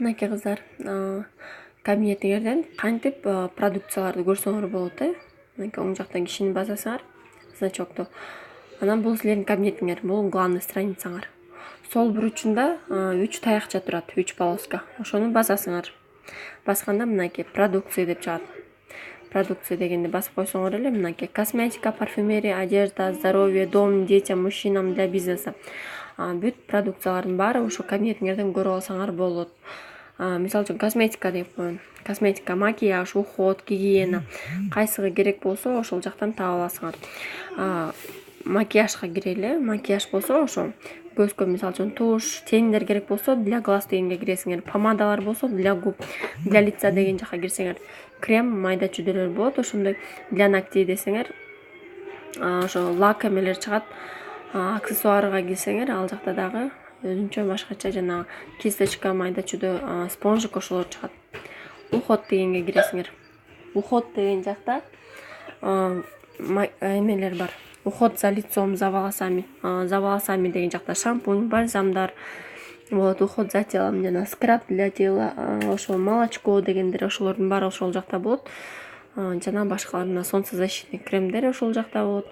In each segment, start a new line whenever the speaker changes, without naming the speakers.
Мынакей кыздар, кабинетиңерден кантип продукцияларды көрсөңөр болот, мынакей оң жактан кишини басасыңар, значокту. Анан бул силердин кабинетиңер, бул главный страницаңар. Сол буручунда 3 таякча турат, 3 полоска. Ошону басасыңар. Басканда мынакей продукция деп чыгат. Продукция дегенди басып койсоңор эле мынакей косметика, парфюмерия, одежда, здоровье, дом, детям, мужчинам, для бизнеса. Бүт продукциялардын баары ошо кабинетиңерден көрүп алсаңар болот. Мисалы үчүн косметика деп коеюн. Косметика, макияж, уход, гигиена. Кайсыгы керек болсо ошол жактан таап аласыңар. Макияжга кирели. Макияж болсо ошо көзгө мисалы үчүн туш, тендер керек болсо для глаз дегенге киресиңер. Помадалар болсо для губ, для лица деген жака кирсеңер. Крем, майда чүйдөлөр болот. Ошондой для ногтей десеңер, ошо лак эмелер чыгат. Аксессуарга кирсеңер, ал жакта дагы өзүнчө башкача жанагы кисточка, майда чүйдө, спонжик ошолор чыгат. Уход дегенге киресиңер. Уход деген жакта эмелер бар. Уход за лицом, за волосами. За волосами деген жакта шампунь, бальзамдар болот. Уход за телом, жана скраб для тела, ошо молочко дегендер ошолордун баары ошол жакта болот. Жана башкалар мына солнцезащитный кремдер ошол жакта болот.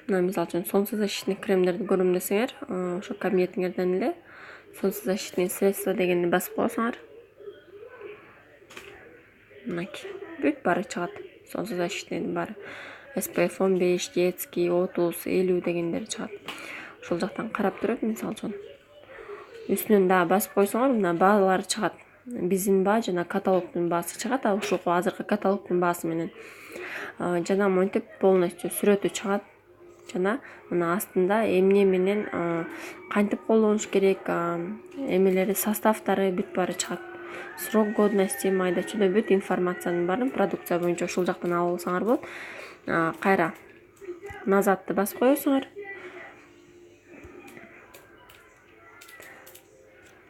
Мына мисалы үчүн солнцезащитный кремдерди көрөм десеңер, ошо кабинетиңерден эле солнцезащитный средство дегенди басып койсоңор, мынакей бүт баары чыгат. Солнцезащитныйдын баары. SPF 15, детский, 30, 50 дегендер чыгат. Ошол жактан карап туруп, мисалы үчүн үстүнөн дагы басып койсоңор, мына баалары чыгат. Биздин баа жана каталогдун баасы чыгат. Ушул азыркы каталогдун баасы менен. Жана монтип полностью сүрөтү чыгат. Жана мына астында эмне менен кантип колдонуш керек, эмелери, составтары бүт баары чыгат. Срок годности, майда чүйдө бүт информациянын баарын продукция боюнча ушул жактан алып алсаңар болот. Кайра назадты басып коесуңар.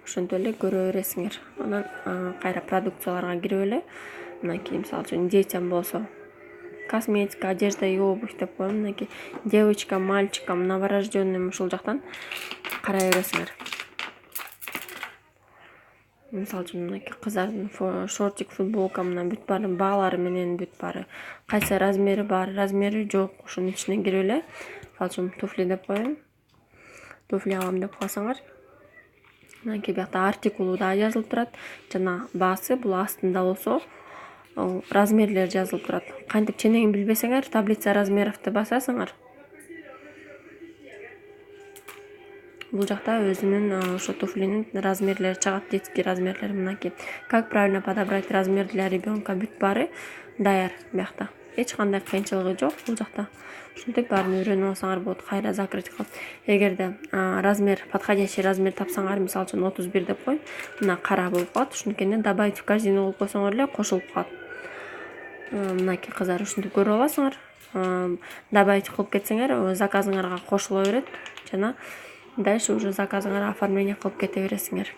Ошентип эле көрө бересиңер. Анан кайра продукцияларга кирип эле, мынакей мисалы үчүн детям болсо косметика, одежда и обувь деп коем. Мынакей девочкам, мальчикам, новорожденным ушул жактан карай бересиңер. Мисалы үчүн мынакей кыздардын шортик, футболка, мына бүт баары баалары менен бүт баары. Кайсы размери бар, размери жок, ошонун ичинен кирип эле, мисалы үчүн туфли деп коеюн. Туфли алам деп калсаңар, мынакей биякта артикулу да жазылып турат. Жана баасы бул астында болсо размерлер жазылып турат. Кантип ченеңин билбесеңер, таблица размеровду басасыңар. Бул жакта өзүнүн ошо туфлинин размерлери чыгат, детский размерлери. Мынакей как правильно подобрать размер для ребенка, бүт баары даяр биякта. Эч кандай кыйынчылыгы жок бул жакта. Ушинтип баарын үйрөнүп алсаңар болот. Кайра закрыть кылып. Эгерде размер, подходящий размер тапсаңар, мисалы үчүн 31 деп коеюн. Мына кара болуп калат. Ушунукенен добавить в корзину кылып койсоңор эле кошулуп калат. Мынакей кыздар, ушинтип көрүп аласыңар. Добавить кылып кетсеңер, заказыңарга кошуло берет жана дальше уже заказыңарга оформление кылып кете бересиңер.